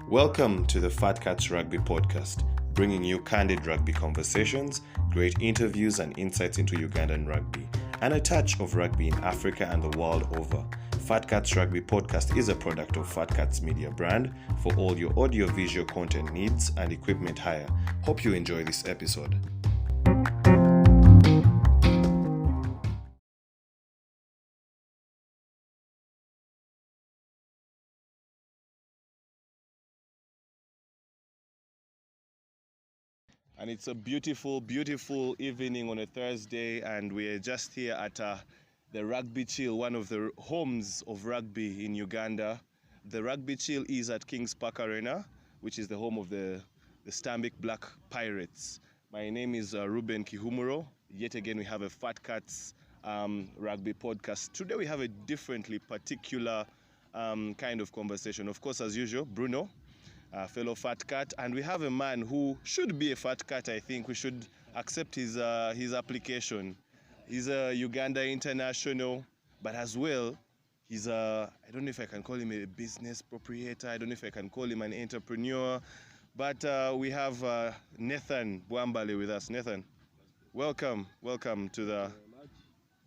Welcome to the Fat Cats Rugby Podcast, bringing you candid rugby conversations, great interviews and insights into Ugandan rugby, and a touch of rugby in Africa and the world over. Fat Cats Rugby Podcast is a product of Fat Cats Media brand for all your audio-visual content needs and equipment hire. Hope you enjoy this episode. And it's a beautiful, beautiful evening on a Thursday, and we're just here at the Rugby Chill, one of the homes of rugby in Uganda. The Rugby Chill is at Kings Park Arena, which is the home of the Stanbic Black Pirates. My name is Ruben Kihumuro. Yet again, we have a Fat Cats rugby podcast. Today we have a differently particular kind of conversation. Of course, as usual, Bruno, fellow fat cat, and we have a man who should be a fat cat. I think we should accept his application. He's a Uganda international, but as well, he's I don't know if I can call him a business proprietor. I don't know if I can call him an entrepreneur, but we have Nathan Bwambale with us. Nathan, welcome to the.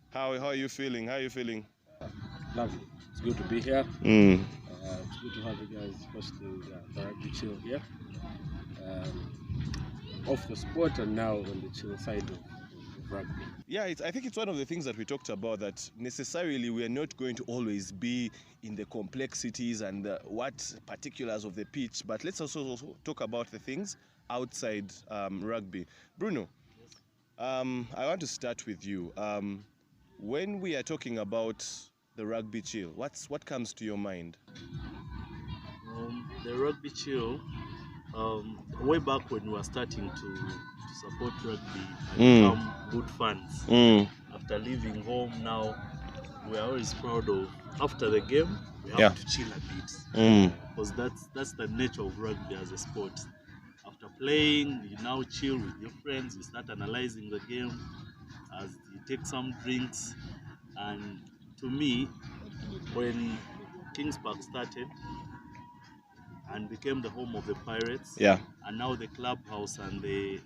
How are you feeling? Lovely. It's good to be here. It's good to have you guys hosting the Rugby Chill here. Off the sport and now on the chill side of rugby. Yeah, I think it's one of the things that we talked about, that necessarily we are not going to always be in the complexities and what particulars of the pitch, but let's also talk about the things outside rugby. Bruno, I want to start with you. When we are talking about the Rugby Chill, what comes to your mind? The Rugby Chill, way back when we were starting to support rugby and become good fans. After leaving home now, we are always proud of, after the game, we have to chill a bit. Because that's the nature of rugby as a sport. After playing, you now chill with your friends, you start analyzing the game as you take some drinks. And to me, when Kings Park started and became the home of the Pirates, and now the clubhouse and the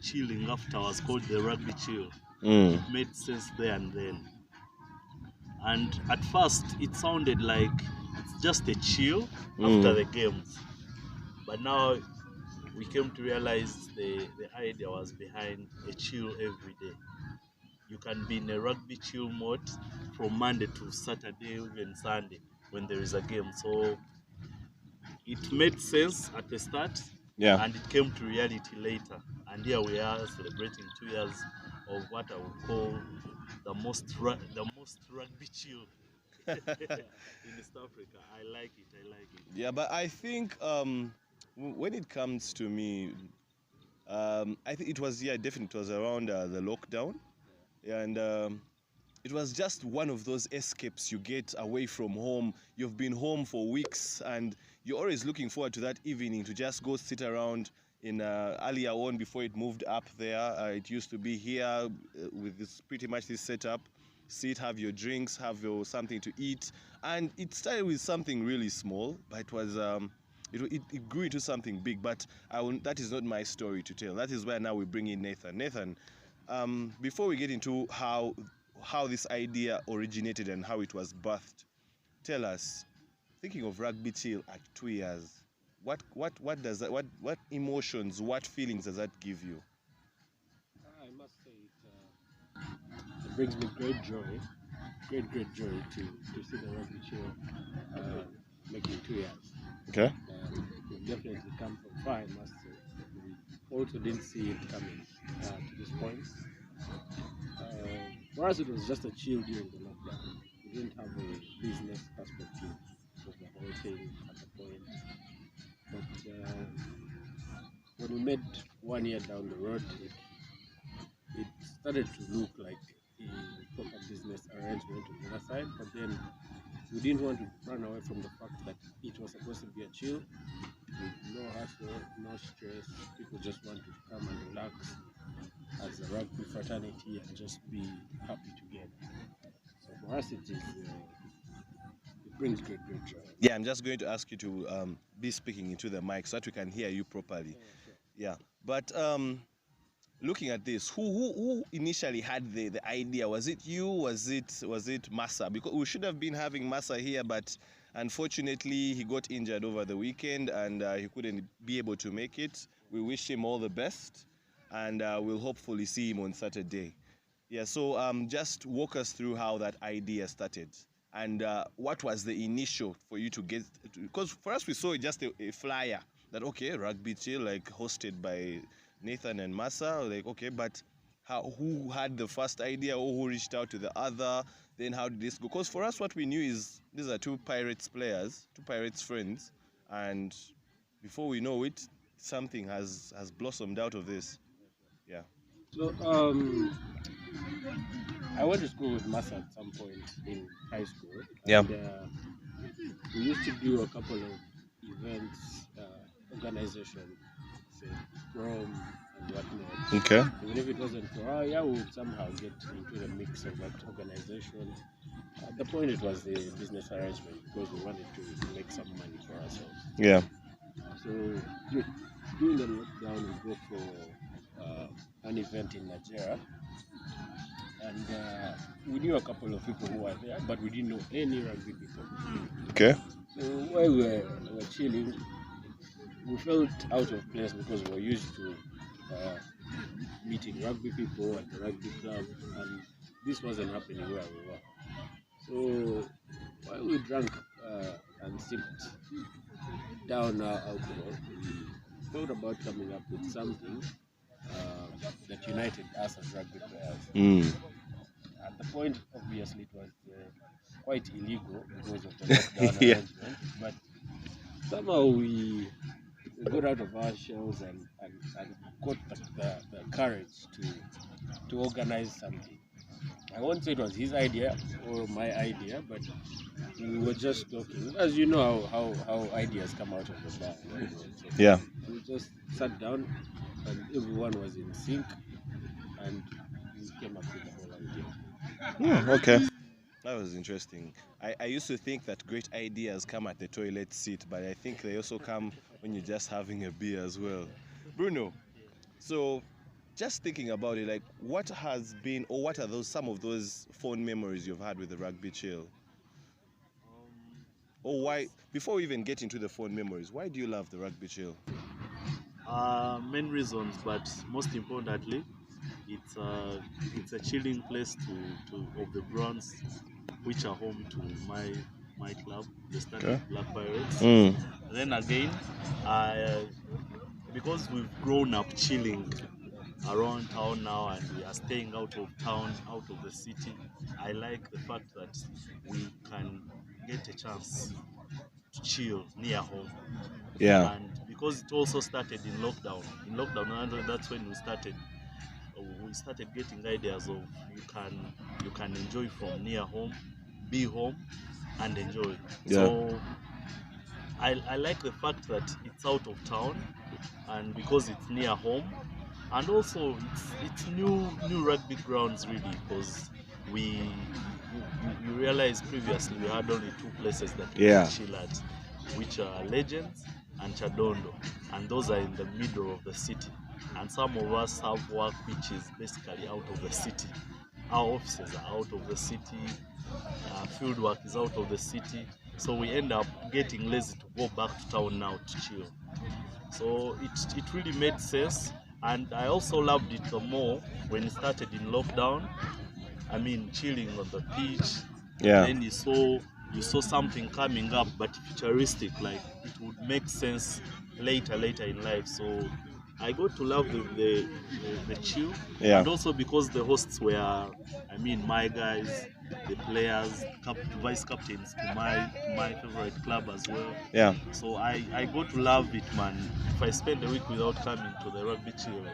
chilling after was called the Rugby Chill. It made sense there and then. And at first, it sounded like it's just a chill after the games. But now we came to realize the idea was behind a chill every day. You can be in a rugby chill mode from Monday to Saturday, even Sunday, when there is a game. So it made sense at the start, and it came to reality later. And here we are celebrating 2 years of what I would call the most rugby chill in East Africa. I like it. Yeah, but I think when it comes to me, I think it was definitely it was around the lockdown. And it was just one of those escapes you get away from home. You've been home for weeks and you're always looking forward to that evening to just go sit around in earlier on before it moved up there. It used to be here with pretty much this setup. Sit, have your drinks, have your something to eat. And it started with something really small, but it was it grew into something big. But that is not my story to tell. That is where now we bring in Nathan. Nathan, before we get into how this idea originated and how it was birthed, tell us, thinking of Rugby Chill at 2 years, what emotions, what feelings does that give you? I must say it brings me great joy to see the Rugby Chill making 2 years. Okay. We've definitely come from far, I must say. We also didn't see it coming to this point. For us, it was just a chill during the lockdown. We didn't have a business perspective of the whole thing at the point. But when we made 1 year down the road, it started to look like a proper business arrangement on the other side. But then we didn't want to run away from the fact that it was supposed to be a chill with no hassle, no stress. People just wanted to come and relax as a rugby fraternity and just be happy together. So for us, it brings great joy. Yeah, I'm just going to ask you to be speaking into the mic so that we can hear you properly. Sure. Yeah, but looking at this, who initially had the idea? Was it you? Was it Massa? Because we should have been having Massa here, but unfortunately he got injured over the weekend and he couldn't be able to make it. We wish him all the best, and we'll hopefully see him on Saturday. Yeah, so just walk us through how that idea started. And what was the initial for you to get? Because for us, we saw just a flyer that, okay, Rugby Chill, like hosted by Nathan and Massa, like, okay, but who had the first idea or who reached out to the other? Then how did this go? Because for us, what we knew is these are two Pirates players, two Pirates friends, and before we know it, something has blossomed out of this. Yeah. So I went to school with Massa at some point in high school. Yeah. And, we used to do a couple of events, organization, say prom and whatnot. Okay. Even if it wasn't for our, yeah, we would somehow get into the mix of that organization. At the point, it was the business arrangement because we wanted to make some money for ourselves. Yeah. So during the lockdown, we go for an event in Nigeria, and we knew a couple of people who were there, but we didn't know any rugby people. Okay. So while we were chilling, we felt out of place because we were used to meeting rugby people at the rugby club, and this wasn't happening where we were. So while we drank and sipped down our alcohol, we thought about coming up with something that united us as rugby players. At the point, obviously, it was quite illegal because of the lockdown Yeah. arrangement, but somehow we got out of our shells and got the courage to organize something. I won't say it was his idea or my idea, but we were just talking. As you know how ideas come out of the bar. Right? So Yeah. we just sat down and everyone was in sync and we came up with the whole idea. Okay. That was interesting. I used to think that great ideas come at the toilet seat, but I think they also come when you're just having a beer as well. Bruno, so just thinking about it, like what has been or what are some of those fond memories you've had with the Rugby Chill? Or why, before we even get into the fond memories, why do you love the Rugby Chill? Main reasons, but most importantly, it's a chilling place of the grounds, which are home to my club, the Standard Black Pirates. Then again, because we've grown up chilling around town now and we are staying out of town, out of the city, I like the fact that we can get a chance to chill near home. Yeah. And because it also started in lockdown, and that's when we started getting ideas of you can enjoy from near home, be home and enjoy. Yeah. So I like the fact that it's out of town and because it's near home, and also it's new rugby grounds really, because you realize previously we had only two places that we could chill at, which are Legends and Chadondo, and those are in the middle of the city. And some of us have work which is basically out of the city. Our offices are out of the city, field work is out of the city, so we end up getting lazy to go back to town now to chill. So it really made sense, and I also loved it the more when it started in lockdown. I mean, chilling on the pitch. Yeah. Then you saw something coming up, but futuristic, like it would make sense later in life. So I got to love the chill, Yeah. and also because the hosts were, I mean, my guys, the players, vice captains to my favorite club as well. Yeah. So I got to love it, man. If I spend a week without coming to the Rugby Chill,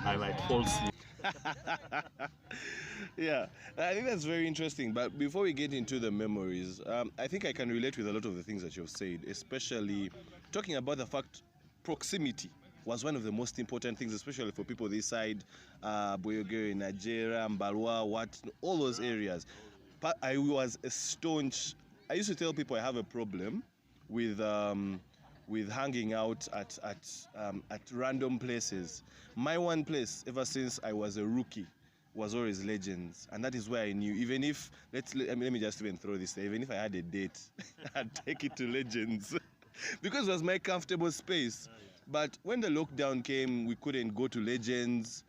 I might fall asleep. Yeah, I think that's very interesting. But before we get into the memories, I think I can relate with a lot of the things that you've said, especially talking about the fact proximity was one of the most important things, especially for people this side, Boyogere, Nigeria, Mbalwa, all those areas. But I was a staunch I used to tell people I have a problem with hanging out at random places. My one place, ever since I was a rookie, was always Legends, and that is where I knew. Even if let me just even throw this there. Even if I had a date, I'd take it to Legends because it was my comfortable space. But when the lockdown came, we couldn't go to Legends.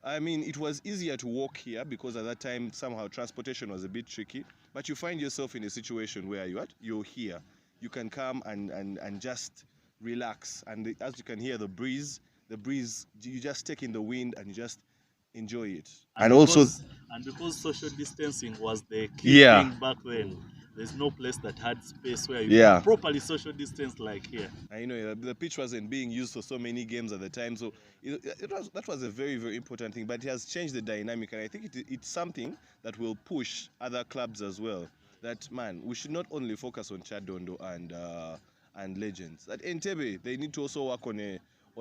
I mean, it was easier to walk here because at that time somehow transportation was a bit tricky. But you find yourself in a situation where you're here. You can come and just relax. And as you can hear the breeze, you just take in the wind and you just enjoy it. And because social distancing was the key thing back then, there's no place that had space where you could properly social distance like here. And you know, the pitch wasn't being used for so many games at the time, so that was a very, very important thing. But it has changed the dynamic, and I think it's something that will push other clubs as well. That, man, we should not only focus on Chadondo and Legends. At Entebbe, they need to also work on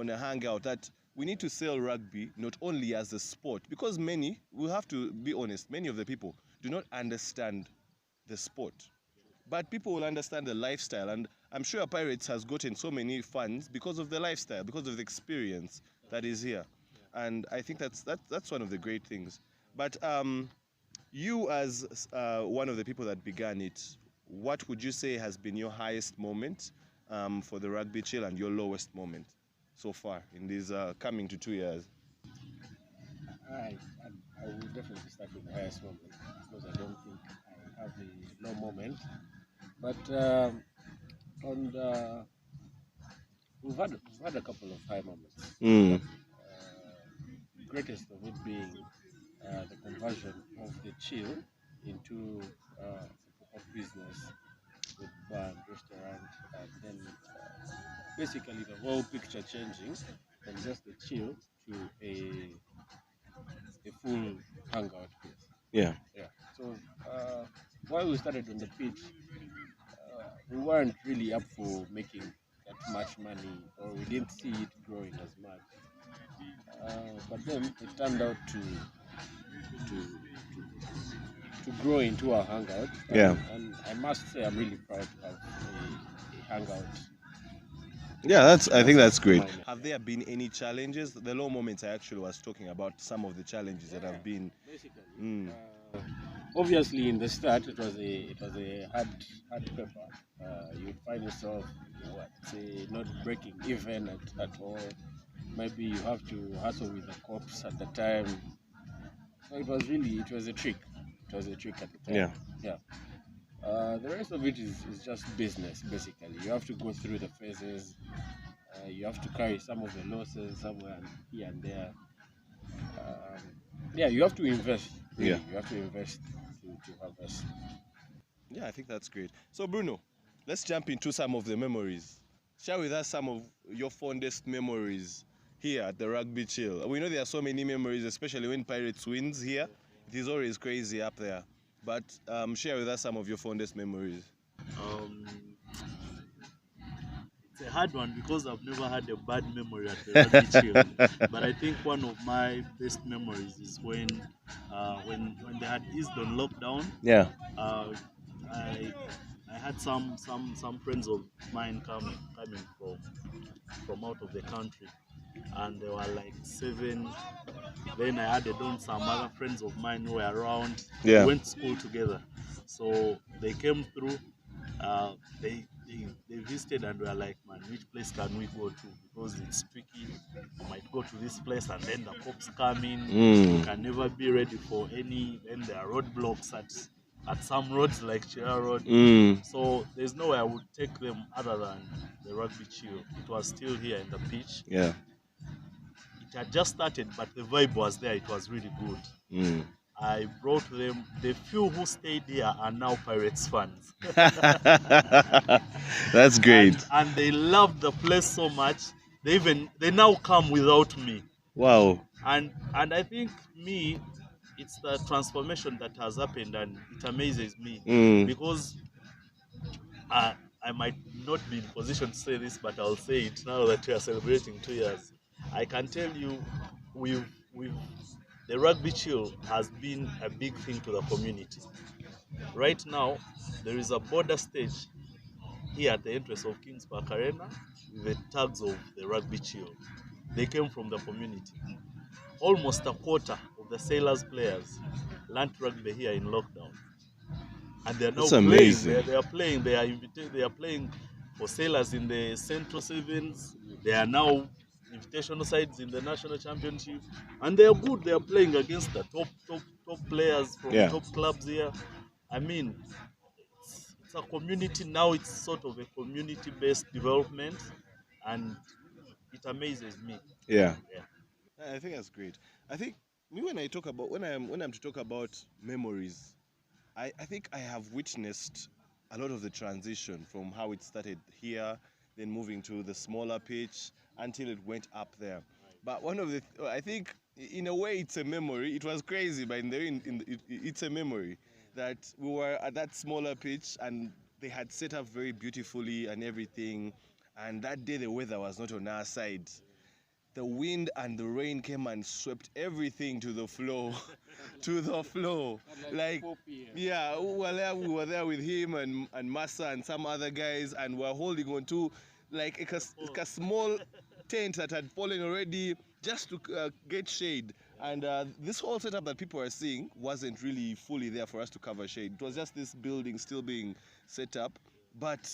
a hangout. That we need to sell rugby not only as a sport, because we have to be honest, many of the people do not understand the sport. But people will understand the lifestyle, and I'm sure Pirates has gotten so many fans because of the lifestyle, because of the experience that is here. And I think that's one of the great things. But you as one of the people that began it, what would you say has been your highest moment for the Rugby Chill and your lowest moment so far in these coming to 2 years? I will definitely start with the highest moment because I don't think I have a low moment. But we've had a couple of high moments. Greatest of it being the conversion of the chill into a business with bar and restaurant, and then basically the whole picture changing from just a chill to a full hangout place. Yeah. So while we started on the pitch, we weren't really up for making that much money, or we didn't see it growing as much. But then it turned out to grow into a hangout. And I must say I'm really proud to have a hangout. Yeah, I think that's great. Have there been any challenges? The low moments I actually was talking about some of the challenges that have been. Basically, obviously in the start it was a hard paper. You'd find yourself, not breaking even at all. Maybe you have to hustle with the cops at the time. So it was a trick. It was a trick at the time. Yeah. The rest of it is just business, basically. You have to go through the phases. You have to carry some of the losses somewhere here and there. You have to invest. Really. You have to invest to harvest. Yeah, I think that's great. So Bruno, let's jump into some of the memories. Share with us some of your fondest memories here at the Rugby Chill. We know there are so many memories, especially when Pirates wins here. It is always crazy up there. But share with us some of your fondest memories. It's a hard one because I've never had a bad memory at the Rugby Chill. But I think one of my best memories is when they had eased on lockdown. Yeah. I had some friends of mine coming from out of the country, and they were like 7. Then I added on some other friends of mine who were around. Yeah. We went to school together, so they came through. They visited and were like, man, which place can we go to? Because it's tricky. We might go to this place and then the cops come in. We can never be ready for any. Then there are roadblocks at some roads like Chira Road. So there's no way I would take them other than the Rugby Chill. It was still here in the pitch. Yeah. It had just started, but the vibe was there. It was really good. I brought them. The few who stayed here are now Pirates fans. That's great. And they loved the place so much. They now come without me. Wow. And I think it's the transformation that has happened, and it amazes me because I might not be in position to say this, but I'll say it now that we are celebrating 2 years. I can tell you, the Rugby Chill has been a big thing to the community. Right now, there is a border stage here at the entrance of Kings Park Arena with the tags of the Rugby Chill. They came from the community. Almost a quarter of the Sailors players learnt rugby here in lockdown, and they are now That's playing. amazing. They are playing. They are playing for Sailors in the Central Sevens. They are now invitational sides in the national championship, and they are good. They are playing against the top players from Yeah. top clubs here. I mean, it's a community now. It's sort of a community-based development, and it amazes me. Yeah. Yeah. I think that's great. I think me when I talk about when I'm to talk about memories, I think I have witnessed a lot of the transition from how it started here, then moving to the smaller pitch until it went up there. But one of the I think in a way it's a memory. It was crazy, but it's a memory that we were at that smaller pitch and they had set up very beautifully and everything. And that day the weather was not on our side. The wind and the rain came and swept everything to the floor, to the floor. Like, yeah, we were there with him and Massa and some other guys, and we're holding on to like a small tent that had fallen already just to get shade. And this whole setup that people are seeing wasn't really fully there for us to cover shade. It was just this building still being set up, but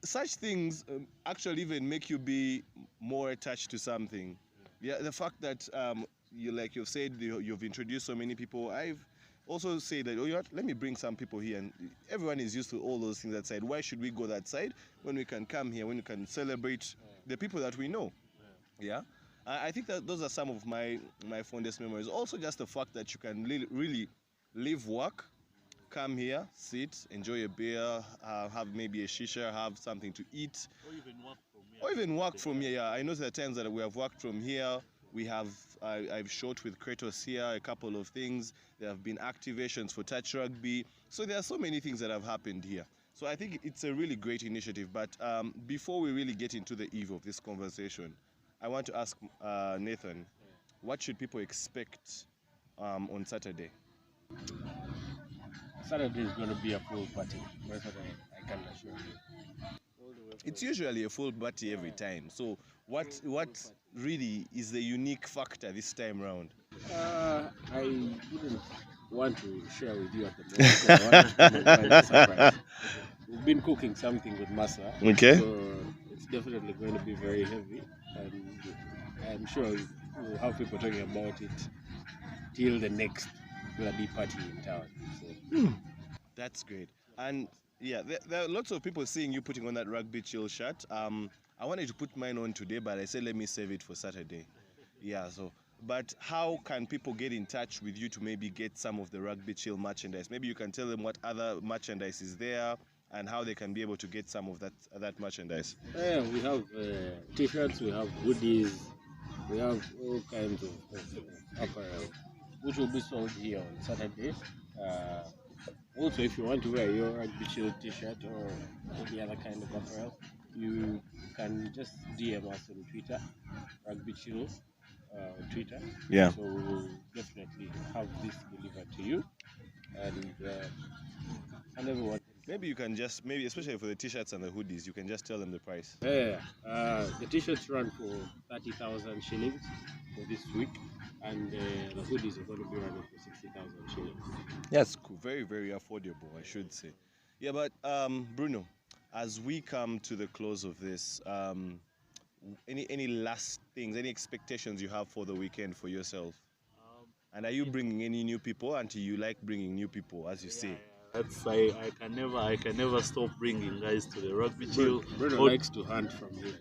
such things actually even make you be more attached to something. Yeah, the fact that you've said you've introduced so many people. I've also said that, oh, you know what, let me bring some people here, and everyone is used to all those things that side. Why should we go that side when we can come here, when we can celebrate the people that we know? Yeah. I think that those are some of my fondest memories. Also, just the fact that you can really leave work, come here, sit, enjoy a beer, have maybe a shisha, have something to eat, Or even work from here. or even work from here. Yeah, I know there are times that we have worked from here. We have I've shot with Kratos here a couple of things. There have been activations for touch rugby. So there are so many things that have happened here. So I think it's a really great initiative. But before we really get into the eve of this conversation, I want to ask Nathan, what should people expect on Saturday? Saturday is going to be a full party. That's what I can assure you. It's usually a full party every time. So what really is the unique factor this time round? I wouldn't want to share with you at the moment because I want to come and find a surprise. We've been cooking something with Masa, Okay. so it's definitely going to be very heavy, and I'm sure we'll have people talking about it till the next bloody party in town. So. That's great. And yeah, there are lots of people seeing you putting on that Rugby Chill shirt. I wanted to put mine on today, but I said let me save it for Saturday. Yeah, so but how can people get in touch with you to maybe get some of the Rugby Chill merchandise? Maybe you can tell them what other merchandise is there and how they can be able to get some of that merchandise. Yeah, we have t-shirts, we have hoodies, we have all kinds of apparel, which will be sold here on Saturday. Also, if you want to wear your Rugby Chill t-shirt or any other kind of apparel, you can just DM us on Twitter, Rugby Chill on Twitter. Yeah. So we will definitely have this delivered to you, and everyone. Maybe you can just especially for the t-shirts and the hoodies, you can just tell them the price. Yeah, the t-shirts run for 30,000 shillings for this week, and the hoodies are going to be running for 60,000 shillings. That's cool. Very, very affordable, I should say. Yeah, but Bruno, as we come to the close of this, any last things, any expectations you have for the weekend for yourself? And are you bringing any new people? And do you like bringing new people, as you say? That's I can never stop bringing guys to the Rugby Chill. Bruno likes to hunt from here.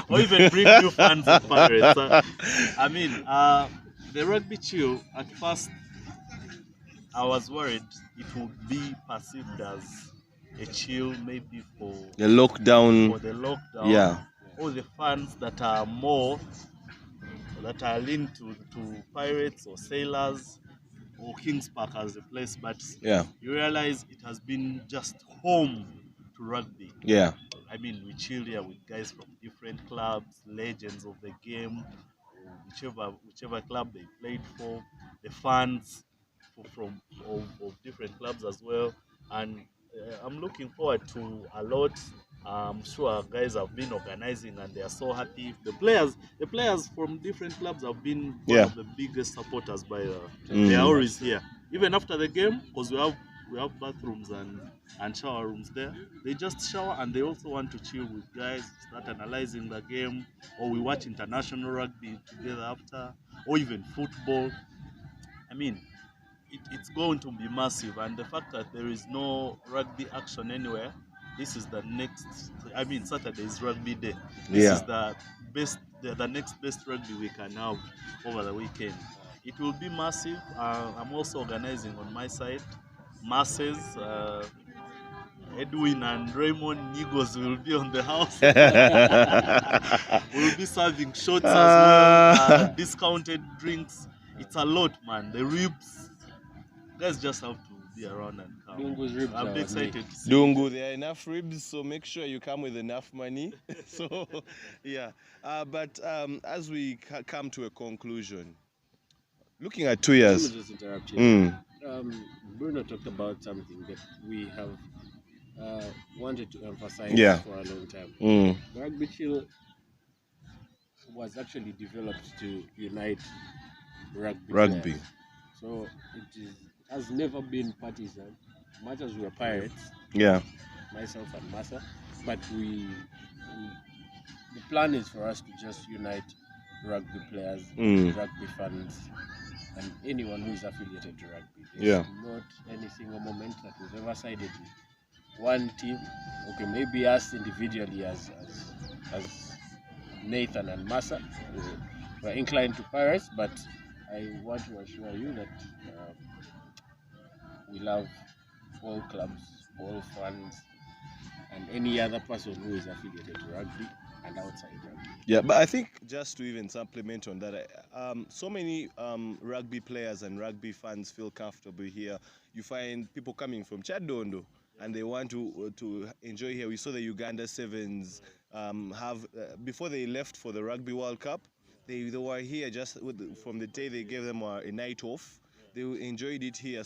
Or even bring new fans of Pirates. I mean, the Rugby Chill, at first, I was worried it would be perceived as a chill maybe for the lockdown. Yeah. All the fans that are linked to Pirates or Sailors or Kings Park as a place, but yeah, you realize it has been just home to rugby. Yeah. I mean, we chill here with guys from different clubs, legends of the game, whichever club they played for, the fans of different clubs as well. and I'm looking forward to a lot. I'm sure guys have been organizing and they are so happy. The players from different clubs have been one Yeah. of the biggest supporters. Mm. They are always here, even after the game, because we have bathrooms and shower rooms there. They just shower and they also want to chill with guys, start analyzing the game, or we watch international rugby together after, or even football. I mean, it's going to be massive, and the fact that there is no rugby action anywhere, this is the next. I mean, Saturday is rugby day. This Yeah. is the best, the next best rugby we can have over the weekend. It will be massive. I'm also organizing on my side masses. Edwin and Raymond Nigos will be on the house. We'll be serving shots as well, discounted drinks. It's a lot, man. The ribs, guys just have to be around and come. Dungu's ribs I'm are excited to see. Dungu, there are enough ribs, so make sure you come with enough money. So, yeah. But as we come to a conclusion, looking at 2 Let years. me just interrupt you. Mm. Bruno talked about something that we have wanted to emphasize Yeah. for a long time. Mm. Rugby Chill was actually developed to unite rugby. Players. So it has never been partisan, much as we are pirates. Yeah. Myself and Massa, but the plan is for us to just unite rugby players, rugby fans, and anyone who is affiliated to rugby. There's not any single moment that we've ever sided with one team. Okay, maybe us individually as Nathan and Massa, we're inclined to Pirates, but I want to assure you that we love all clubs, all fans, and any other person who is affiliated to rugby and outside rugby. Yeah, but I think just to even supplement on that, so many rugby players and rugby fans feel comfortable here. You find people coming from Chadondo and they want to enjoy here. We saw the Uganda Sevens before they left for the Rugby World Cup. They were here just from the day they gave them a night off. They enjoyed it here.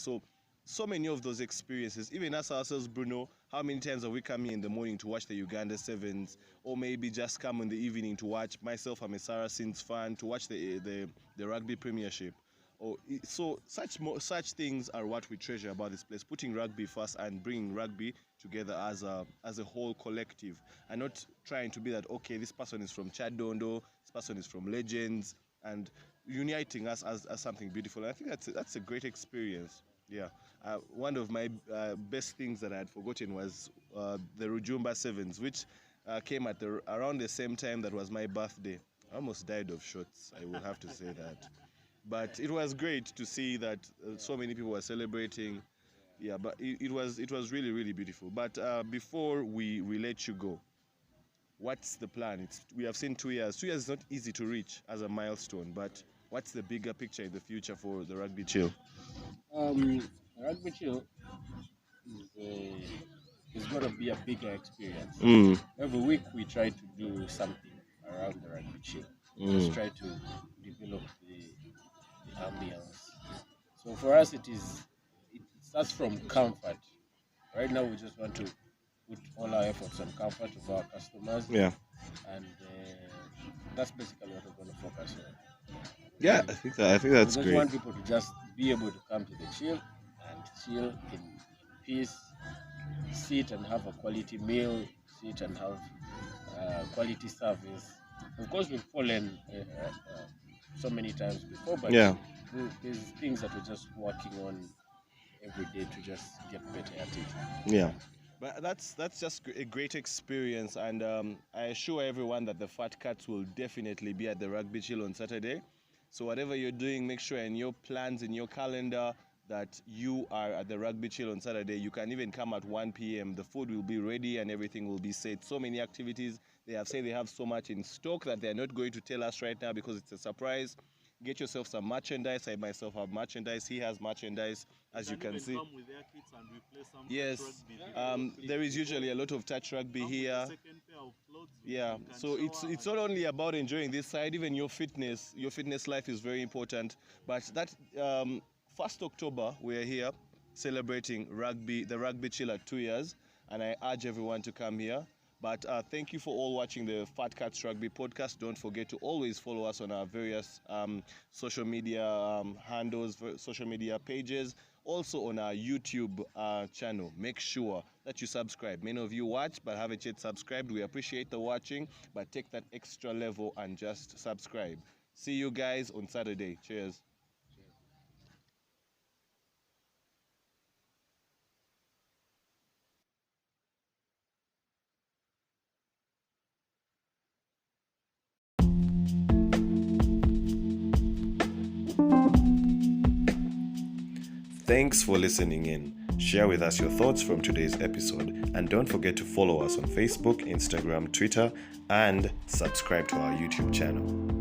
So many of those experiences, even us ourselves, Bruno, how many times have we come here in the morning to watch the Uganda Sevens, or maybe just come in the evening to watch? Myself, I'm a Saracens fan, to watch the Rugby Premiership. So such things are what we treasure about this place, putting rugby first and bringing rugby together as a whole collective, and not trying to be that, okay, this person is from Chadondo, this person is from Legends, and uniting us as something beautiful. And I think that's a great experience. Yeah. One of my best things that I had forgotten was the Rujumba Sevens, which came at around the same time that was my birthday. I almost died of shots, I will have to say that. But it was great to see that so many people were celebrating. Yeah, but it was really, really beautiful. But before we let you go, what's the plan? We have seen 2 years. 2 years is not easy to reach as a milestone, but what's the bigger picture in the future for the Rugby Chill? Rugby Chill is going to be a bigger experience. Every week we try to do something around the Rugby Chill. Just try to develop the ambience. So for us, it starts from comfort. Right now, we just want to put all our efforts on comfort of our customers. Yeah. And that's basically what we're going to focus on. Yeah, I think that's we just great. want people to just be able to come to the chill and chill in peace, sit and have a quality meal, sit and have quality service. Of course, we've fallen so many times before, but there's things that we're just working on every day to just get better at it. Yeah. But that's just a great experience, and I assure everyone that the Fat Cats will definitely be at the Rugby Chill on Saturday. So whatever you're doing, make sure in your plans, in your calendar, that you are at the Rugby Chill on Saturday. You can even come at 1 p.m. The food will be ready and everything will be set. So many activities. They have said they have so much in stock that they're not going to tell us right now because it's a surprise. Get yourself some merchandise. I myself have merchandise. He has merchandise, as you can see. Come with their kits and we play some yes, rugby. there is usually a lot of touch rugby here. Yeah, so it's not only about enjoying this side. Even your fitness life is very important. But that 1st October we're here. celebrating the Rugby Chill at 2 years, and I urge everyone to come here. But thank you for all watching the Fat Cats Rugby podcast. Don't forget to always follow us on our various social media handles, social media pages, also on our YouTube channel. Make sure that you subscribe. Many of you watch but haven't yet subscribed. We appreciate the watching, but take that extra level and just subscribe. See you guys on Saturday. Cheers. Thanks for listening in. Share with us your thoughts from today's episode, and don't forget to follow us on Facebook, Instagram, Twitter, and subscribe to our YouTube channel.